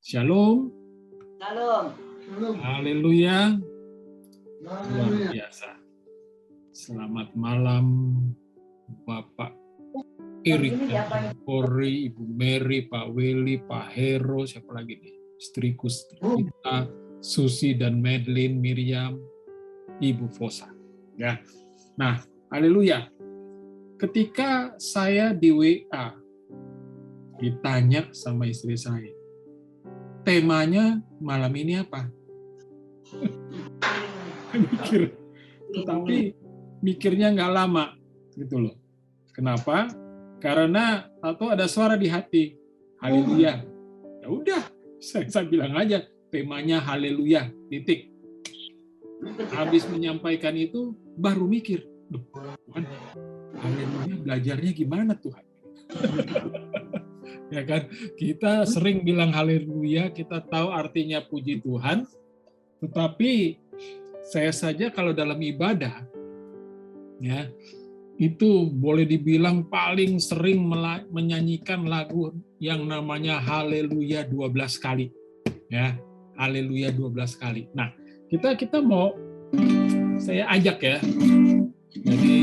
Shalom. Shalom. Haleluya. Luar biasa. Selamat malam Bapak Erik, Pori, Ibu Mary, Pak Willy, Pak Hero, siapa lagi nih? Istriku kita, Susi dan Madeline, Miriam, Ibu Fosa. Ya. Nah, haleluya. Ketika saya di WA ditanya sama istri saya, temanya malam ini apa? Mikir, tetapi mikirnya nggak lama, gitu loh. Kenapa? Karena atau ada suara di hati, haleluya. Ya udah, saya bilang aja temanya haleluya, titik. Habis menyampaikan itu baru mikir, Tuhan, haleluya belajarnya gimana Tuhan? Ya kan, kita sering bilang haleluya, kita tahu artinya puji Tuhan, tetapi saya saja kalau dalam ibadah, ya itu boleh dibilang paling sering menyanyikan lagu yang namanya haleluya 12 kali, ya haleluya 12 kali. Nah, kita mau saya ajak ya, jadi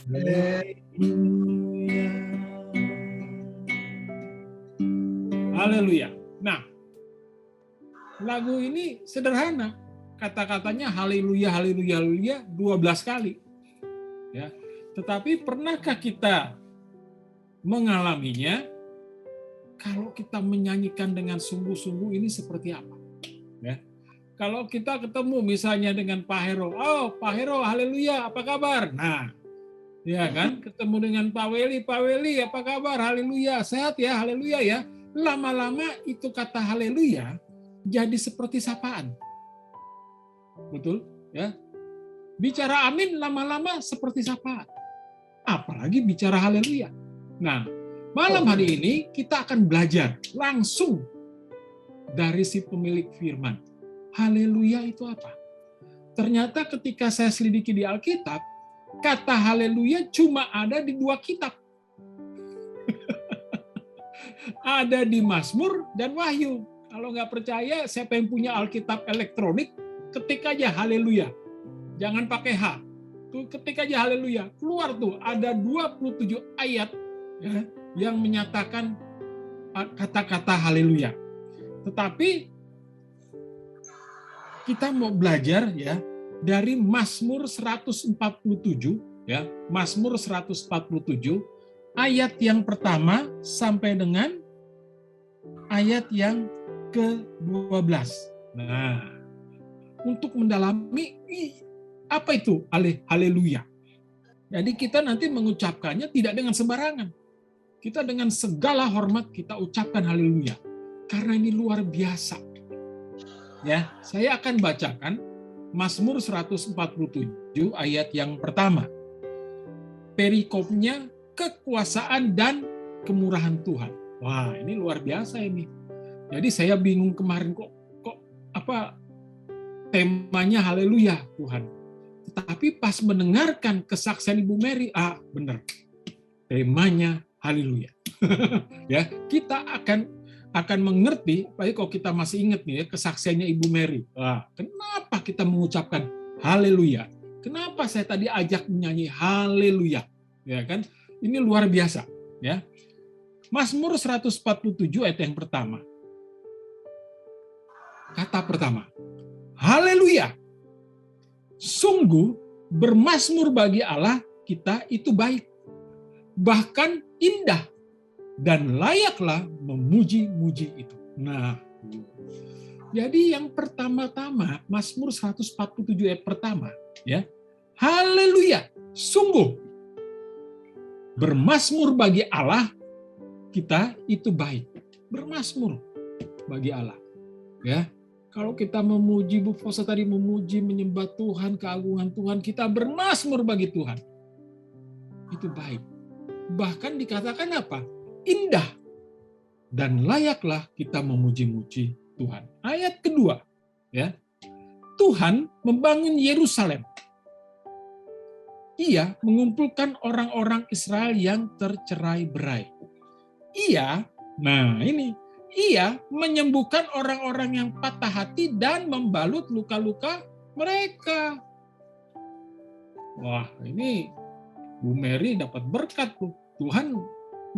haleluya. Haleluya. Nah, lagu ini sederhana. Kata-katanya haleluya, haleluya, haleluya 12 kali. Ya. Tetapi pernahkah kita mengalaminya kalau kita menyanyikan dengan sungguh-sungguh ini seperti apa? Ya. Kalau kita ketemu misalnya dengan Pak Hero, oh Pak Hero, haleluya, apa kabar? Nah, ya kan, ketemu dengan Pak Weli, apa kabar? Haleluya, sehat ya, haleluya ya. Lama-lama itu kata haleluya jadi seperti sapaan. Betul? Ya. Bicara amin lama-lama seperti sapaan. Apalagi bicara haleluya. Nah, malam hari ini kita akan belajar langsung dari si pemilik firman. Haleluya itu apa? Ternyata ketika saya selidiki di Alkitab, kata haleluya cuma ada di 2 kitab. Ada di Mazmur dan Wahyu. Kalau nggak percaya, siapa yang punya Alkitab elektronik, ketik aja haleluya. Jangan pakai H. Tuh ketik aja haleluya. Keluar tuh ada 27 ayat ya, yang menyatakan kata-kata haleluya. Tetapi kita mau belajar ya dari Mazmur 147 ya, Mazmur 147 ayat yang pertama sampai dengan ayat yang ke-12. Nah, untuk mendalami apa itu haleluya. Jadi kita nanti mengucapkannya tidak dengan sembarangan. Kita dengan segala hormat kita ucapkan haleluya. Karena ini luar biasa. Ya, saya akan bacakan Mazmur 147 ayat yang pertama. Perikopnya kekuasaan dan kemurahan Tuhan. Wah, ini luar biasa ini. Jadi saya bingung kemarin kok apa temanya haleluya Tuhan. Tetapi pas mendengarkan kesaksian Ibu Mary, benar. Temanya haleluya. Ya, kita akan mengerti, baik kalau kita masih ingat nih ya kesaksiannya Ibu Mary. Wah, kenapa kita mengucapkan haleluya? Kenapa saya tadi ajak menyanyi haleluya? Ya kan? Ini luar biasa, ya. Mazmur 147 ayat yang pertama. Kata pertama, haleluya. Sungguh bermazmur bagi Allah kita itu baik, bahkan indah, dan layaklah memuji-muji itu. Nah, jadi yang pertama-tama, Mazmur 147 ayat pertama, ya, haleluya, sungguh bermazmur bagi Allah kita itu baik. Bermazmur bagi Allah, ya. Kalau kita memuji, Bu Fosa tadi memuji, menyembah Tuhan, keagungan Tuhan, kita bermazmur bagi Tuhan. Itu baik. Bahkan dikatakan apa? Indah. Dan layaklah kita memuji-muji Tuhan. Ayat kedua, ya. Tuhan membangun Yerusalem. Ia mengumpulkan orang-orang Israel yang tercerai-berai. Ia menyembuhkan orang-orang yang patah hati dan membalut luka-luka mereka. Wah, ini Bu Mary dapat berkat tuh. Tuhan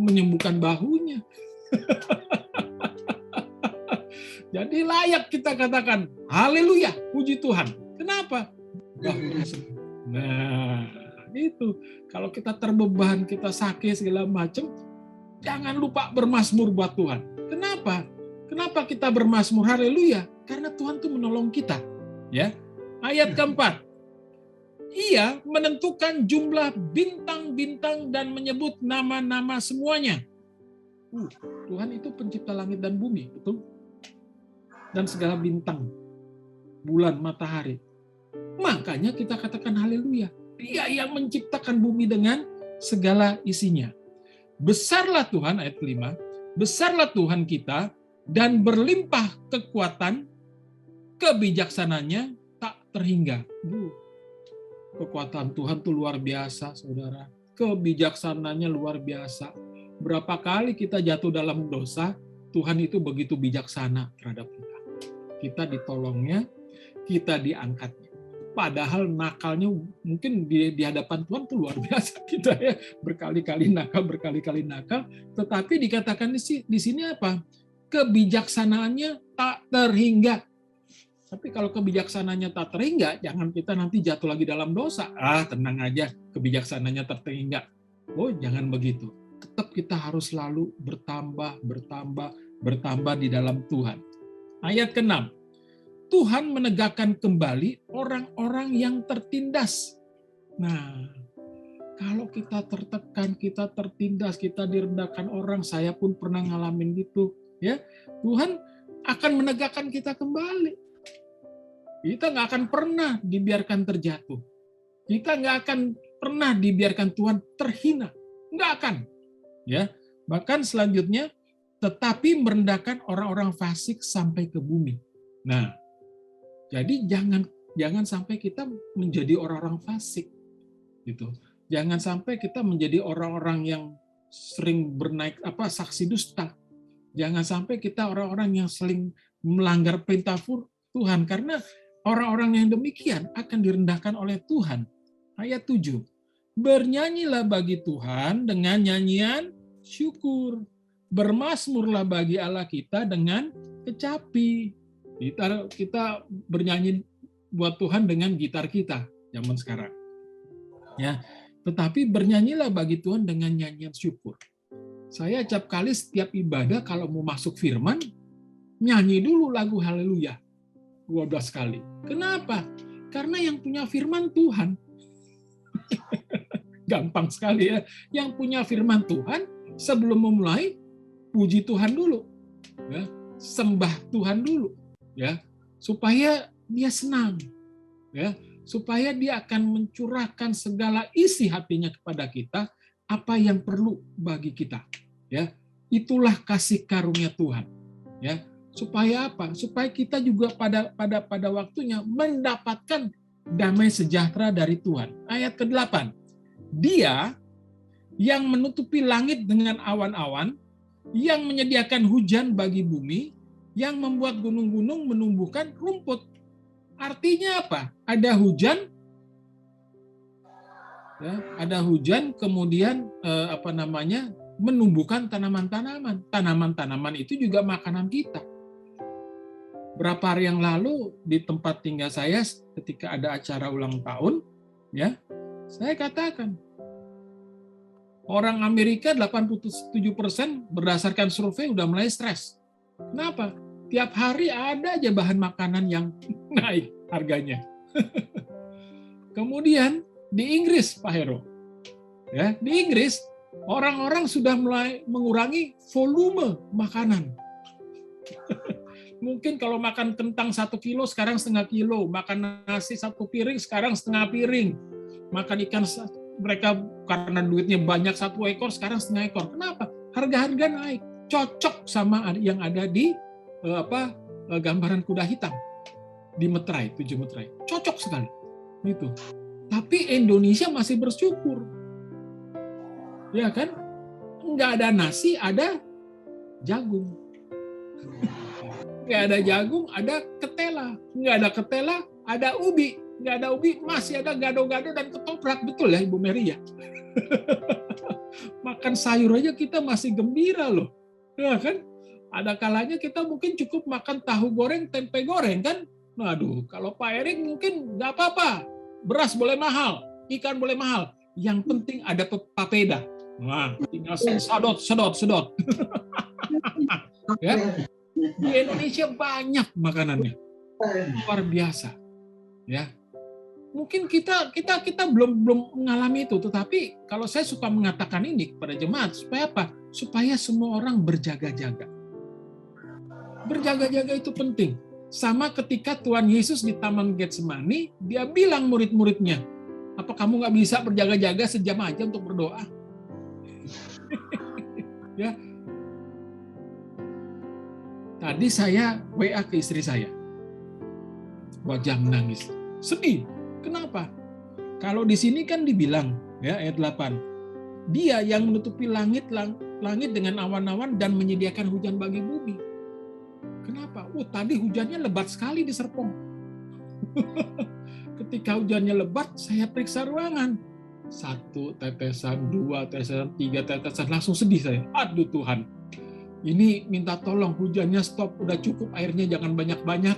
menyembuhkan bahunya. Jadi layak kita katakan, haleluya, puji Tuhan. Kenapa? Bahunya sembuh. Nah, itu. Kalau kita terbeban, kita sakit segala macam, jangan lupa bermazmur buat Tuhan. Kenapa? Kenapa kita bermazmur haleluya? Karena Tuhan tuh menolong kita. Ya. Ayat keempat. Ia menentukan jumlah bintang-bintang dan menyebut nama-nama semuanya. Tuhan itu pencipta langit dan bumi, betul? Dan segala bintang, bulan, matahari. Makanya kita katakan haleluya. Dia yang menciptakan bumi dengan segala isinya. Besarlah Tuhan, ayat kelima, besarlah Tuhan kita dan berlimpah kekuatan, kebijaksananya tak terhingga. Kekuatan Tuhan itu luar biasa, saudara. Kebijaksananya luar biasa. Berapa kali kita jatuh dalam dosa, Tuhan itu begitu bijaksana terhadap kita. Kita ditolongnya, kita diangkatnya. Padahal nakalnya mungkin di hadapan Tuhan itu luar biasa kita ya, berkali-kali nakal, tetapi dikatakan di sini apa? Kebijaksanaannya tak terhingga. Tapi kalau kebijaksanaannya tak terhingga, jangan kita nanti jatuh lagi dalam dosa. Tenang aja, kebijaksanaannya tak terhingga. Oh, jangan begitu. Tetap kita harus selalu bertambah di dalam Tuhan. Ayat ke-6. Tuhan menegakkan kembali orang-orang yang tertindas. Nah, kalau kita tertekan, kita tertindas, kita direndahkan orang, saya pun pernah ngalamin gitu, ya. Tuhan akan menegakkan kita kembali. Kita nggak akan pernah dibiarkan terjatuh. Kita nggak akan pernah dibiarkan Tuhan terhina. Nggak akan. Ya, bahkan selanjutnya, tetapi merendahkan orang-orang fasik sampai ke bumi. Nah, jadi jangan sampai kita menjadi orang-orang fasik, gitu. Jangan sampai kita menjadi orang-orang yang sering saksi dusta. Jangan sampai kita orang-orang yang sering melanggar perintah Tuhan, karena orang-orang yang demikian akan direndahkan oleh Tuhan. Ayat 7. Bernyanyilah bagi Tuhan dengan nyanyian syukur. Bermazmurlah bagi Allah kita dengan kecapi. Kita bernyanyi buat Tuhan dengan gitar kita zaman sekarang. Ya, tetapi bernyanyilah bagi Tuhan dengan nyanyian syukur. Saya acap kali setiap ibadah kalau mau masuk firman, nyanyi dulu lagu haleluya. 12 kali. Kenapa? Karena yang punya firman Tuhan. Gampang sekali ya. Yang punya firman Tuhan, sebelum memulai, puji Tuhan dulu. Ya, sembah Tuhan dulu. Ya, supaya dia senang. Ya, supaya dia akan mencurahkan segala isi hatinya kepada kita, apa yang perlu bagi kita. Ya, itulah kasih karunia Tuhan. Ya, supaya apa? Supaya kita juga pada waktunya mendapatkan damai sejahtera dari Tuhan. Ayat ke-8. Dia yang menutupi langit dengan awan-awan, yang menyediakan hujan bagi bumi, yang membuat gunung-gunung menumbuhkan rumput. Artinya apa? Ada hujan, ya, ada hujan, kemudian menumbuhkan tanaman-tanaman. Tanaman-tanaman itu juga makanan kita. Berapa hari yang lalu di tempat tinggal saya, ketika ada acara ulang tahun, ya, saya katakan, orang Amerika 87% berdasarkan survei udah mulai stres. Kenapa? Tiap hari ada aja bahan makanan yang naik harganya. Kemudian di Inggris, Pak Hero, ya, di Inggris orang-orang sudah mulai mengurangi volume makanan. Mungkin kalau makan kentang 1 kilo sekarang setengah kilo, makan nasi 1 piring sekarang setengah piring, makan ikan mereka karena duitnya banyak 1 ekor sekarang setengah ekor. Kenapa? Harga-harga naik. Cocok sama yang ada di gambaran kuda hitam di Meterai, 7 Meterai. Cocok sekali. Gitu. Tapi Indonesia masih bersyukur. Ya kan? Nggak ada nasi, ada jagung. Nggak ada jagung, ada ketela. Nggak ada ketela, ada ubi. Nggak ada ubi, masih ada gado-gado dan ketoprak. Betul ya, Ibu Mary ya? Makan sayur aja kita masih gembira loh. Ya kan? Ada kalanya kita mungkin cukup makan tahu goreng, tempe goreng kan? Waduh, kalau Pak Erik mungkin nggak apa-apa. Beras boleh mahal, ikan boleh mahal. Yang penting ada papeda. Nah, tinggal sedot. Ya. Di Indonesia banyak makanannya. Luar biasa. Ya. Mungkin kita belum mengalami itu, tetapi kalau saya suka mengatakan ini kepada jemaat, supaya apa? Supaya semua orang berjaga-jaga. Berjaga-jaga itu penting. Sama ketika Tuhan Yesus di Taman Getsemani, dia bilang murid-muridnya, apa kamu nggak bisa berjaga-jaga sejam aja untuk berdoa? Ya. Tadi saya WA ke istri saya, wajah menangis, sedih. Kenapa? Kalau di sini kan dibilang, ya ayat 8, dia yang menutupi langit dengan awan-awan dan menyediakan hujan bagi bumi. Kenapa? Tadi hujannya lebat sekali di Serpong. Ketika hujannya lebat, saya periksa ruangan. 1 tetesan, 2 tetesan, 3 tetesan, langsung sedih saya. Aduh Tuhan, ini minta tolong hujannya stop, udah cukup airnya jangan banyak-banyak.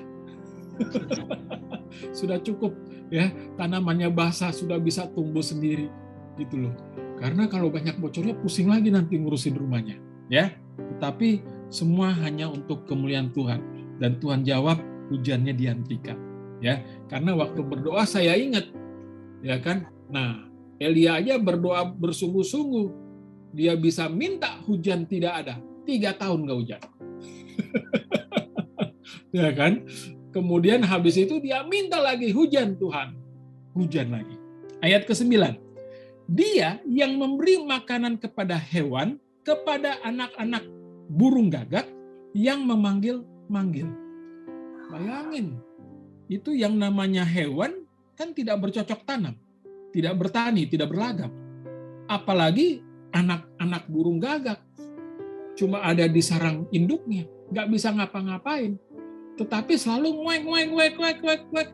Sudah cukup ya, tanamannya basah, sudah bisa tumbuh sendiri gitu loh. Karena kalau banyak bocornya pusing lagi nanti ngurusin rumahnya, ya. Tetapi semua hanya untuk kemuliaan Tuhan, dan Tuhan jawab, hujannya dihentikan, ya. Karena waktu berdoa saya ingat, ya kan. Nah, Elia aja berdoa bersungguh-sungguh, dia bisa minta hujan tidak ada, 3 tahun nggak hujan. Ya kan? Kemudian habis itu dia minta lagi hujan Tuhan. Hujan lagi. Ayat ke-9. Dia yang memberi makanan kepada hewan, kepada anak-anak burung gagak, yang memanggil-manggil. Bayangin, itu yang namanya hewan kan tidak bercocok tanam, tidak bertani, tidak berlagak. Apalagi anak-anak burung gagak. Cuma ada di sarang induknya, nggak bisa ngapa-ngapain. Tetapi selalu nguek,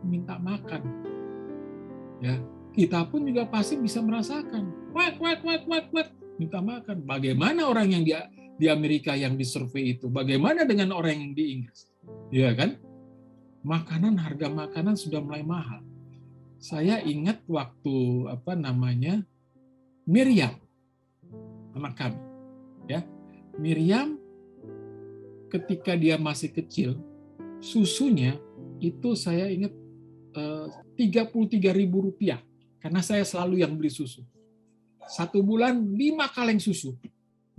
minta makan. Ya, kita pun juga pasti bisa merasakan. Nguek, minta makan. Bagaimana orang yang di Amerika yang disurvei itu? Bagaimana dengan orang yang di Inggris? Ya kan? Harga makanan sudah mulai mahal. Saya ingat waktu Miriam, anak kami. Ya, Miriam ketika dia masih kecil, susunya itu saya ingat Rp33.000, karena saya selalu yang beli susu. 1 bulan 5 kaleng susu.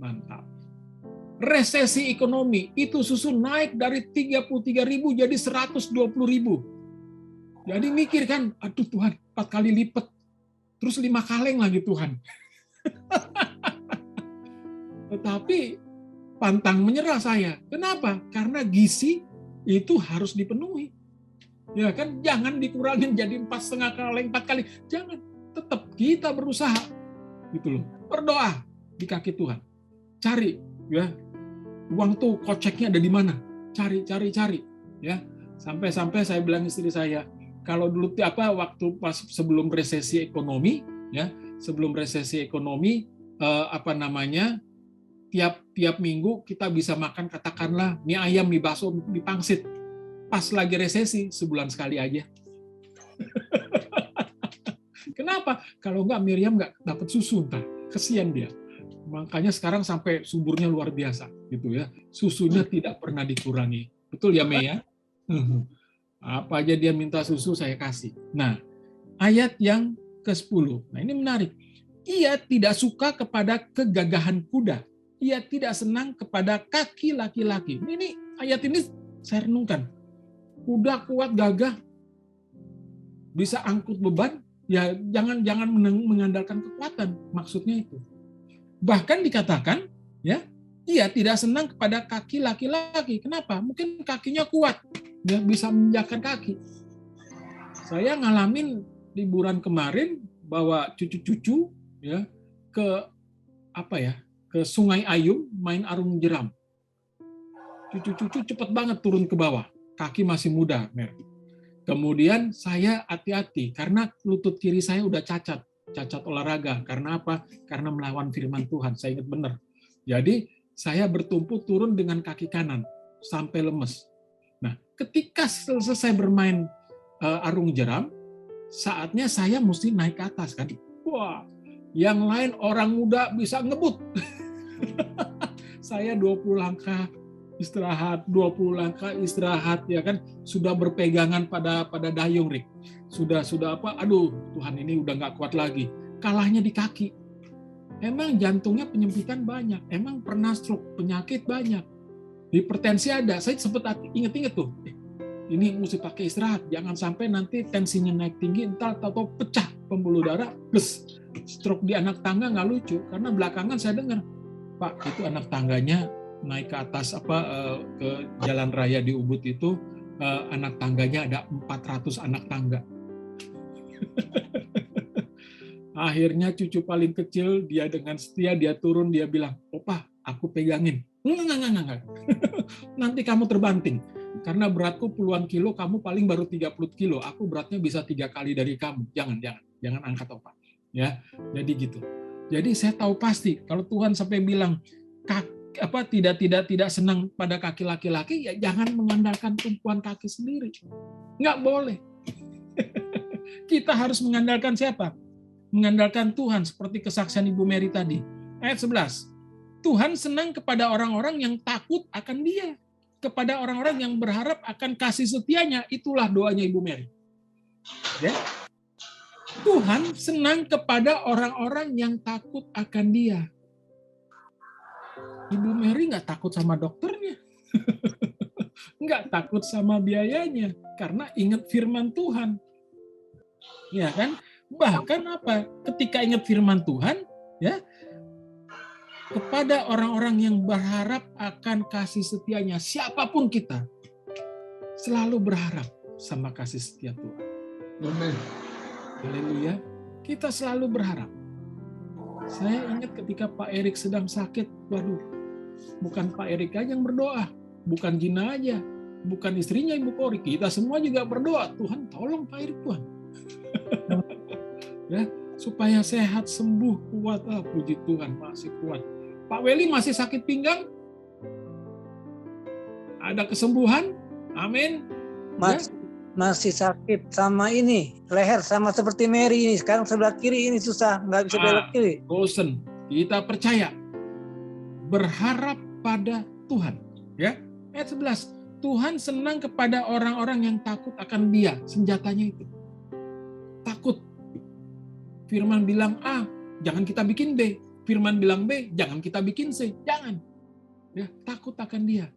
Mantap. Resesi ekonomi, itu susu naik dari 33.000 jadi 120.000. Jadi mikir kan, aduh Tuhan, 4 kali lipat. Terus 5 kaleng lagi Tuhan. Tetapi pantang menyerah saya. Kenapa? Karena gizi itu harus dipenuhi. Ya kan, jangan dikurangin jadi 4,5 kaleng, 4 kali. Jangan, tetap kita berusaha. Gitu loh. Berdoa di kaki Tuhan. Cari, ya. Uang tuh koceknya ada di mana? Cari, ya. Sampai-sampai saya bilang istri saya, kalau dulu waktu pas sebelum resesi ekonomi, ya, tiap minggu kita bisa makan katakanlah mie ayam, mie bakso, mie pangsit. Pas lagi resesi sebulan sekali aja. Kenapa? Kalau enggak Miriam enggak dapat susu, entah. Kesian dia. Makanya sekarang sampai suburnya luar biasa, gitu ya. Susunya tidak pernah dikurangi. Betul ya, Mei ya? Apa aja dia minta susu saya kasih. Nah, ayat yang ke-10. Nah, ini menarik. Ia tidak suka kepada kegagahan kuda. Ia tidak senang kepada kaki laki-laki. Ini ayat ini saya renungkan. Kuda kuat gagah, bisa angkut beban, ya jangan mengandalkan kekuatan, maksudnya itu. Bahkan dikatakan, ya, ia tidak senang kepada kaki laki-laki. Kenapa? Mungkin kakinya kuat, ya, bisa menginjakkan kaki. Saya ngalamin liburan kemarin bawa cucu-cucu, ya, ke Sungai Ayung main arung jeram. Cucu-cucu cepat banget turun ke bawah, kaki masih muda, Mer. Kemudian saya hati-hati karena lutut kiri saya udah cacat olahraga. Karena apa? Karena melawan firman Tuhan. Saya ingat benar. Jadi saya bertumpu turun dengan kaki kanan sampai lemes. Nah, ketika selesai bermain arung jeram, saatnya saya mesti naik ke atas kan. Wah, yang lain orang muda bisa ngebut. Saya 20 langkah istirahat, 20 langkah istirahat, ya kan, sudah berpegangan pada dayung, Rik. Sudah aduh, Tuhan ini udah nggak kuat lagi. Kalahnya di kaki. Emang jantungnya penyempitan banyak, emang pernah stroke, penyakit banyak. Hipertensi ada, saya sempat inget-inget tuh. Ini mesti pakai istirahat, jangan sampai nanti tensinya naik tinggi, entar atau pecah pembuluh darah, plus stroke di anak tangga nggak lucu, karena belakangan saya dengar, Pak, itu anak tangganya naik ke atas ke jalan raya di Ubud itu, anak tangganya ada 400 anak tangga. Akhirnya cucu paling kecil, dia dengan setia, dia turun, dia bilang, Opa, aku pegangin. Enggak. Nanti kamu terbanting. Karena beratku puluhan kilo, kamu paling baru 30 kilo. Aku beratnya bisa 3 kali dari kamu. Jangan angkat, Opa. Ya, jadi gitu. Jadi saya tahu pasti, kalau Tuhan sampai bilang, tidak senang pada kaki laki-laki, ya jangan mengandalkan tumpuan kaki sendiri. Nggak boleh. Kita harus mengandalkan siapa? Mengandalkan Tuhan, seperti kesaksian Ibu Mary tadi. Ayat 11. Tuhan senang kepada orang-orang yang takut akan Dia. Kepada orang-orang yang berharap akan kasih setianya. Itulah doanya Ibu Mary. Ya? Tuhan senang kepada orang-orang yang takut akan Dia. Ibu Mary nggak takut sama dokternya. Nggak takut sama biayanya. Karena ingat firman Tuhan. Ya kan? Bahkan apa? Ketika ingat firman Tuhan, ya, kepada orang-orang yang berharap akan kasih setianya, siapapun kita, selalu berharap sama kasih setia Tuhan. Amen. Haleluya. Kita selalu berharap. Saya ingat ketika Pak Erik sedang sakit, waduh, bukan Pak Erik aja yang berdoa, bukan Gina aja, bukan istrinya Ibu Kori, kita semua juga berdoa, Tuhan tolong Pak Erik, Tuhan. Ya, supaya sehat, sembuh, kuat. Puji Tuhan, masih kuat. Pak Weli masih sakit pinggang? Ada kesembuhan? Amin. Masih sakit sama ini, leher sama seperti Mary ini. Sekarang sebelah kiri ini susah, nggak bisa belok kiri. Bosen. Kita percaya. Berharap pada Tuhan. Ya, ayat 11. Tuhan senang kepada orang-orang yang takut akan Dia. Senjatanya itu. Takut. Firman bilang A, jangan kita bikin B. Firman bilang B, jangan kita bikin C. Jangan. Ya, takut akan Dia.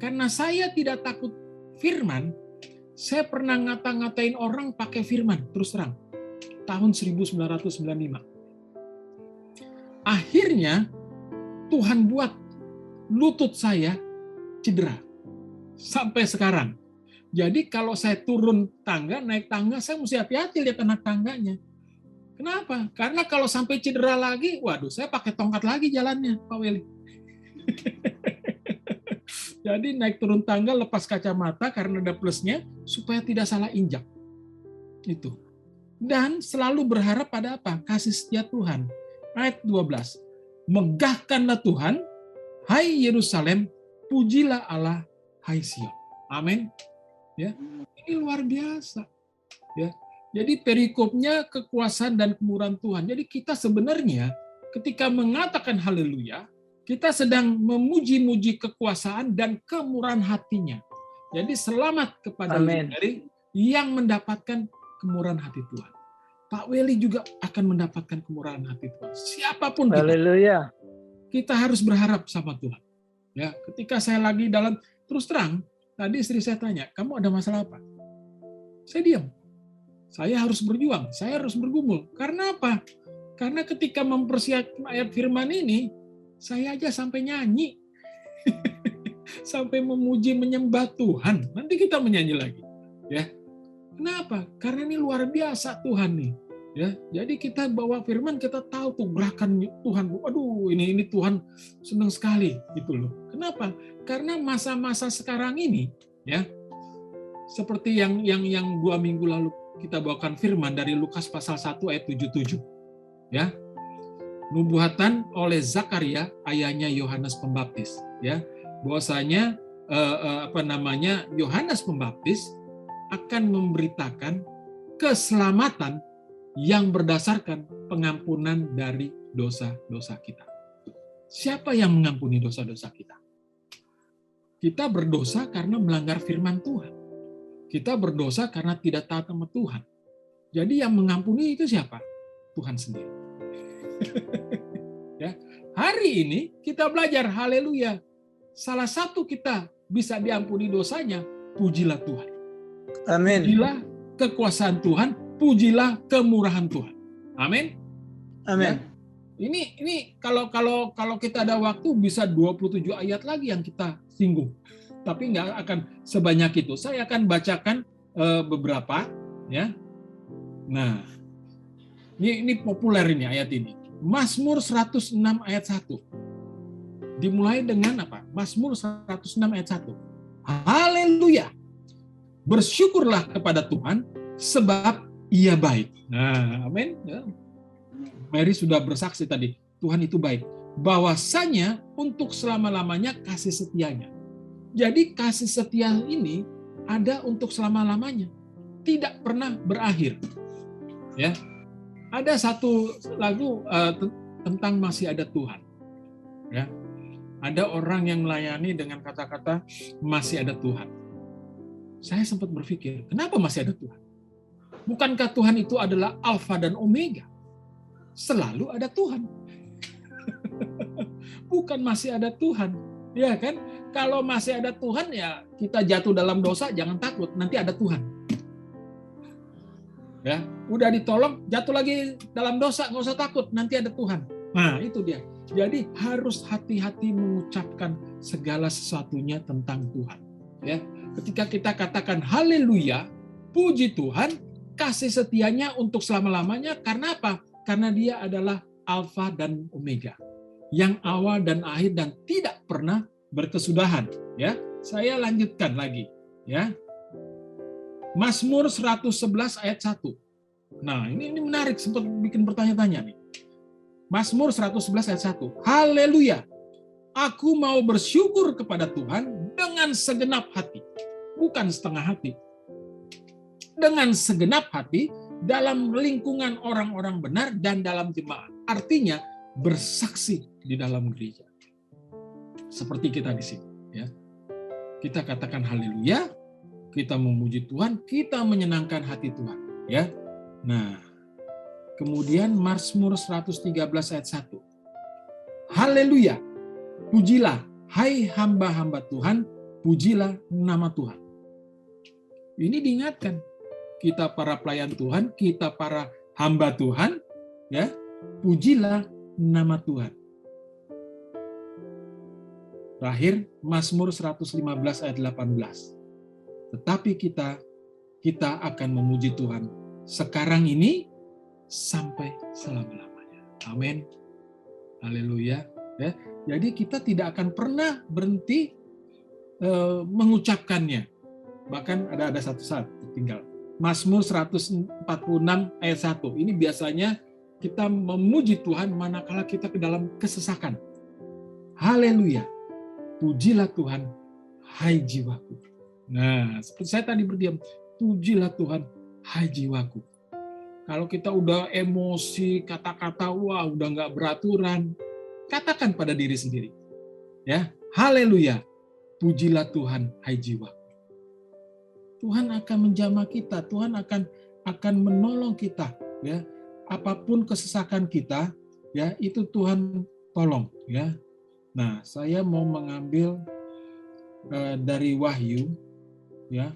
Karena saya tidak takut firman, saya pernah ngata-ngatain orang pakai firman, terus terang. Tahun 1995. Akhirnya, Tuhan buat lutut saya cedera. Sampai sekarang. Jadi kalau saya turun tangga, naik tangga, saya mesti hati-hati lihat anak tangganya. Kenapa? Karena kalau sampai cedera lagi, waduh, saya pakai tongkat lagi jalannya, Pak Weli. Jadi naik turun tangga, lepas kacamata karena ada plusnya, supaya tidak salah injak. Itu. Dan selalu berharap pada apa? Kasih setia Tuhan. Ayat 12. Megahkanlah Tuhan, hai Yerusalem, pujilah Allah, hai Sion. Amin. Ya, ini luar biasa. Ya, jadi perikopnya kekuasaan dan kemurahan Tuhan. Jadi kita sebenarnya ketika mengatakan haleluya, kita sedang memuji-muji kekuasaan dan kemurahan hatinya. Jadi selamat kepada Mary yang mendapatkan kemurahan hati Tuhan. Pak Weli juga akan mendapatkan kemurahan hati Tuhan. Siapapun kita, haleluya, kita harus berharap sama Tuhan. Ya, ketika saya lagi dalam, terus terang, tadi istri saya tanya, kamu ada masalah apa? Saya diam. Saya harus berjuang, saya harus bergumul. Karena apa? Karena ketika mempersiapkan ayat firman ini, saya aja sampai nyanyi. Sampai memuji, menyembah Tuhan. Nanti kita menyanyi lagi. Ya. Kenapa? Karena ini luar biasa Tuhan nih. Ya, jadi kita bawa firman, kita tahu tuh gerakan Tuhan. Aduh, ini Tuhan senang sekali gitu loh. Kenapa? Karena masa-masa sekarang ini, ya, seperti yang 2 minggu lalu kita bawakan firman dari Lukas pasal 1 ayat 77. Ya. Nubuatan oleh Zakaria, ayahnya Yohanes Pembaptis, ya. Bahwasanya Yohanes Pembaptis akan memberitakan keselamatan yang berdasarkan pengampunan dari dosa-dosa kita. Siapa yang mengampuni dosa-dosa kita? Kita berdosa karena melanggar firman Tuhan. Kita berdosa karena tidak taat sama Tuhan. Jadi yang mengampuni itu siapa? Tuhan sendiri. Ya, hari ini kita belajar haleluya. Salah satu kita bisa diampuni dosanya, pujilah Tuhan. amin, Pujilah kekuasaan Tuhan, pujilah kemurahan Tuhan. Amin. amin. Ya. Ini kalau kita ada waktu bisa 27 ayat lagi yang kita singgung. Tapi nggak akan sebanyak itu. Saya akan bacakan beberapa, ya. Nah, ini populer ini ayat ini. Mazmur 106 ayat 1. Dimulai dengan apa? Mazmur 106 ayat 1. Haleluya. Bersyukurlah kepada Tuhan sebab Ia baik. Nah, amin. Mary sudah bersaksi tadi, Tuhan itu baik. Bahwasanya untuk selama-lamanya kasih setianya. Jadi kasih setia ini ada untuk selama-lamanya. Tidak pernah berakhir. Ya. Ada satu lagu tentang masih ada Tuhan. Ya. Ada orang yang melayani dengan kata-kata masih ada Tuhan. Saya sempat berpikir, kenapa masih ada Tuhan? Bukankah Tuhan itu adalah Alfa dan Omega? Selalu ada Tuhan. Bukan masih ada Tuhan. Ya kan? Kalau masih ada Tuhan, ya kita jatuh dalam dosa, jangan takut, nanti ada Tuhan. Ya, udah ditolong, jatuh lagi dalam dosa, nggak usah takut, nanti ada Tuhan. Nah, itu dia. Jadi harus hati-hati mengucapkan segala sesuatunya tentang Tuhan. Ya, ketika kita katakan haleluya, puji Tuhan, kasih setianya untuk selama-lamanya. Karena apa? Karena Dia adalah Alfa dan Omega, yang awal dan akhir dan tidak pernah berkesudahan. Ya, saya lanjutkan lagi. Ya, Mazmur 111 ayat 1. Nah, ini menarik, sempat bikin bertanya-tanya nih. Mazmur 111 ayat 1. Haleluya. Aku mau bersyukur kepada Tuhan dengan segenap hati. Bukan setengah hati. Dengan segenap hati dalam lingkungan orang-orang benar dan dalam jemaat. Artinya bersaksi di dalam gereja. Seperti kita di sini. Ya. Kita katakan haleluya. Kita memuji Tuhan, kita menyenangkan hati Tuhan, ya. Nah, kemudian Mazmur 113 ayat 1. Haleluya. Pujilah hai hamba-hamba Tuhan, pujilah nama Tuhan. Ini diingatkan. Kita para pelayan Tuhan, kita para hamba Tuhan, ya. Pujilah nama Tuhan. Terakhir Mazmur 115 ayat 18. Tetapi kita akan memuji Tuhan sekarang ini sampai selama-lamanya. Amin. Haleluya. Ya. Jadi kita tidak akan pernah berhenti mengucapkannya. Bahkan ada satu saat tinggal. Mazmur 146 ayat 1. Ini biasanya kita memuji Tuhan manakala kita ke dalam kesesakan. Haleluya. Pujilah Tuhan, hai jiwaku. Nah, seperti saya tadi berdiam, pujilah Tuhan, hai jiwaku. Kalau kita udah emosi, kata-kata, wah udah nggak beraturan, katakan pada diri sendiri. Ya, haleluya, pujilah Tuhan, hai jiwaku. Tuhan akan menjamah kita, Tuhan akan menolong kita. Ya, apapun kesesakan kita, ya itu Tuhan tolong. Ya, nah saya mau mengambil dari Wahyu, ya,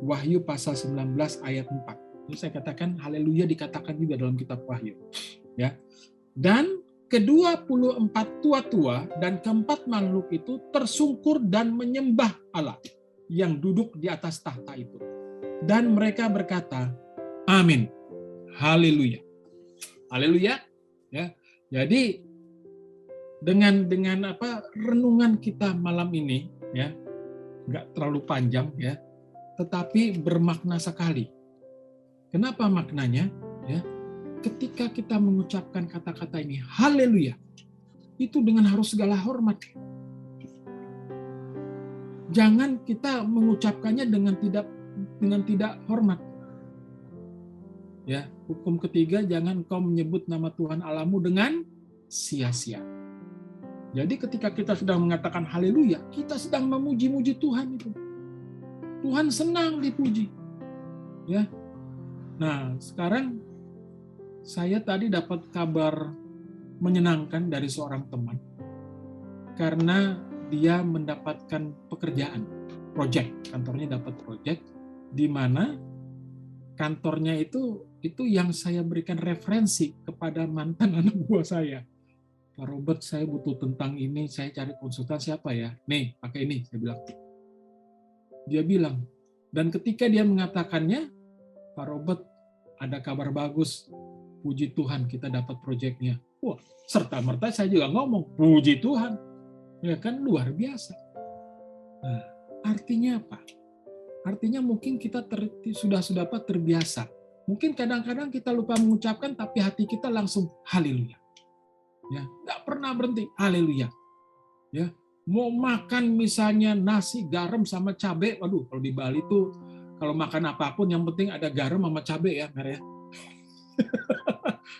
Wahyu pasal 19 ayat 4. Ini saya katakan haleluya dikatakan juga dalam kitab Wahyu. Ya. Dan ke-24 tua-tua dan keempat makhluk itu tersungkur dan menyembah Allah yang duduk di atas tahta itu. Dan mereka berkata, amin. Haleluya. Haleluya. Ya. Jadi dengan renungan kita malam ini, ya, nggak terlalu panjang, ya, tetapi bermakna sekali. Kenapa maknanya? Ya, ketika kita mengucapkan kata-kata ini, haleluya, itu dengan harus segala hormat. Jangan kita mengucapkannya dengan tidak hormat. Ya, hukum ketiga, jangan kau menyebut nama Tuhan Allahmu dengan sia-sia. Jadi ketika kita sedang mengatakan haleluya, kita sedang memuji-muji Tuhan itu. Tuhan senang dipuji. Ya. Nah, sekarang saya tadi dapat kabar menyenangkan dari seorang teman. Karena dia mendapatkan pekerjaan, project, kantornya dapat project, di mana kantornya itu yang saya berikan referensi kepada mantan anak buah saya. Pak Robert, saya butuh tentang ini, saya cari konsultan siapa ya? Nih, pakai ini, saya bilang. Dia bilang, dan ketika dia mengatakannya, Pak Robert, ada kabar bagus, puji Tuhan kita dapat proyeknya. Wah, serta-merta saya juga ngomong, puji Tuhan. Ya kan, luar biasa. Nah, artinya apa? Artinya mungkin kita sudah terbiasa. Mungkin kadang-kadang kita lupa mengucapkan, tapi hati kita langsung haleluya. Ya, nggak pernah berhenti, haleluya. Ya, mau makan misalnya nasi garam sama cabai, waduh, kalau di Bali tuh kalau makan apapun yang penting ada garam sama cabai ya, Mer ya.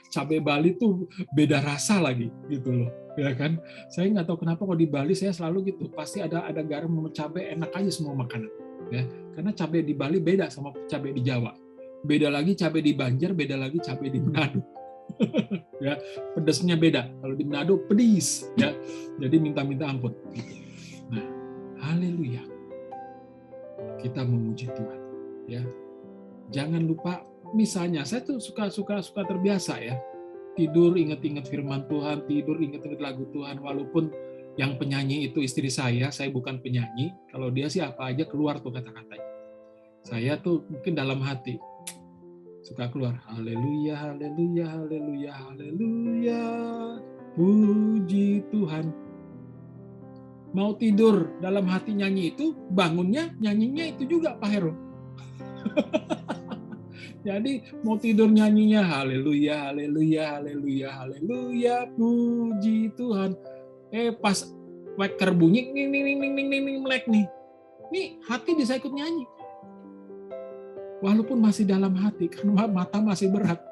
Cabai Bali tuh beda rasa lagi gitu loh, ya kan? Saya nggak tahu kenapa kalau di Bali saya selalu gitu, pasti ada garam sama cabai, enak aja semua makanan, ya. Karena cabai di Bali beda sama cabai di Jawa, beda lagi cabai di Banjar, beda lagi cabai di Manado. Ya, pedasnya beda. Kalau di Manado pedis, ya. Jadi minta ampun. Nah, haleluya. Kita memuji Tuhan, ya. Jangan lupa, misalnya saya tuh suka terbiasa ya. Tidur ingat-ingat firman Tuhan, tidur ingat-ingat lagu Tuhan, walaupun yang penyanyi itu istri saya bukan penyanyi. Kalau dia sih apa aja keluar tuh kata-katanya. Saya tuh mungkin dalam hati suka keluar, haleluya, haleluya, haleluya, haleluya, puji Tuhan. Mau tidur dalam hati nyanyi itu, bangunnya nyanyinya itu juga Pak Hero. Jadi mau tidur nyanyinya haleluya, haleluya, haleluya, haleluya, puji Tuhan. Pas wecker bunyi, ning melek nih. Nih hati bisa ikut nyanyi. Walaupun masih dalam hati, karena mata masih berat.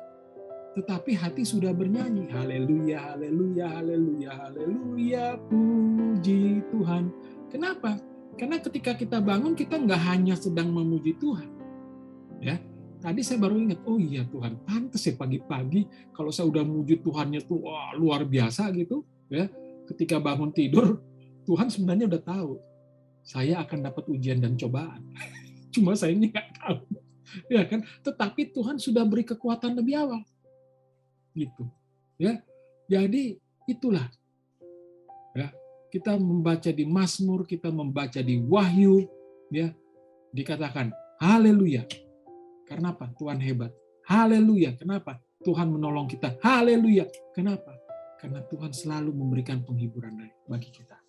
Tetapi hati sudah bernyanyi. Haleluya, haleluya, haleluya, haleluya, puji Tuhan. Kenapa? Karena ketika kita bangun, kita nggak hanya sedang memuji Tuhan. Ya, tadi saya baru ingat, oh iya Tuhan, pantas ya pagi-pagi kalau saya udah muji Tuhannya tuh wah, luar biasa gitu. Ya, ketika bangun tidur, Tuhan sebenarnya udah tahu saya akan dapat ujian dan cobaan. Cuma saya ini nggak tahu. Ya kan? Tetapi Tuhan sudah beri kekuatan lebih awal. Gitu. Ya. Jadi itulah. Ya, kita membaca di Mazmur, kita membaca di Wahyu, ya. Dikatakan haleluya. Karena apa? Tuhan hebat. Haleluya. Kenapa? Tuhan menolong kita. Haleluya. Kenapa? Karena Tuhan selalu memberikan penghiburan bagi kita.